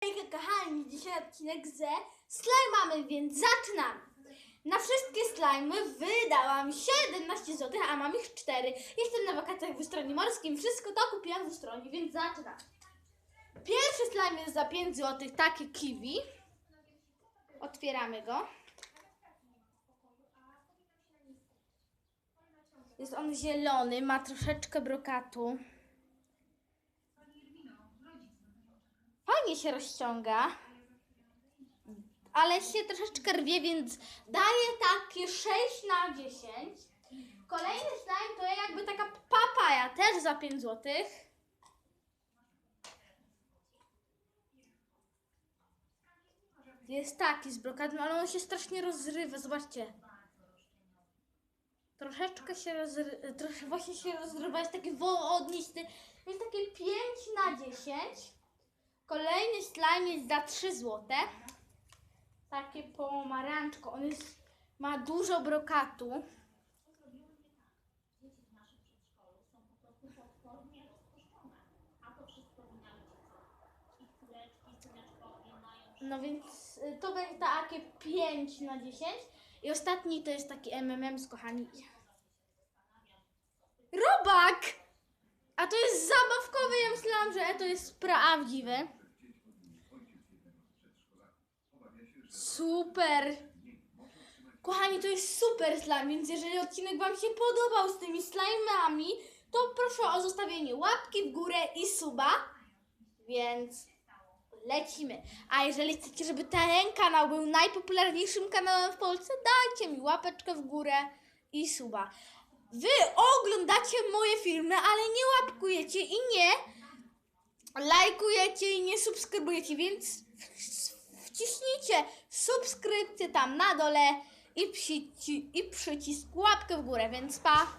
Hejka kochani, dzisiaj odcinek ze slajmami, więc zaczynamy. Na wszystkie slajmy wydałam 17 zł, a mam ich 4. Jestem na wakacjach w Ustronie Morskim, wszystko to kupiłam w Ustronie, więc zaczynam. Pierwszy slime jest za 5 zł, taki kiwi. Otwieramy go. Jest on zielony, ma troszeczkę brokatu. Fajnie się rozciąga, ale się troszeczkę rwie, więc daje takie 6/10. Kolejny slime to jakby taka papaja, też za 5 zł. Jest taki z brokatem, ale on się strasznie rozrywa, zobaczcie. Troszeczkę się właśnie się rozrywa, jest taki wodnisty, jest takie 5/10. Kolejny slime jest za 3 zł. Takie pomarańczko. On ma dużo brokatu. No więc to będzie takie 5/10. I ostatni to jest taki M&M's, kochani. Robak! A to jest zabawkowy, ja myślałam, że to jest prawdziwy. Super! Kochani, to jest super slime, więc jeżeli odcinek Wam się podobał z tymi slime'ami, to proszę o zostawienie łapki w górę i suba. Więc lecimy. A jeżeli chcecie, żeby ten kanał był najpopularniejszym kanałem w Polsce, dajcie mi łapeczkę w górę i suba. Wy oglądacie moje filmy, ale nie łapkujecie i nie lajkujecie i nie subskrybujecie, więc wciśnijcie subskrypcję tam na dole i przycisk łapkę w górę, więc pa!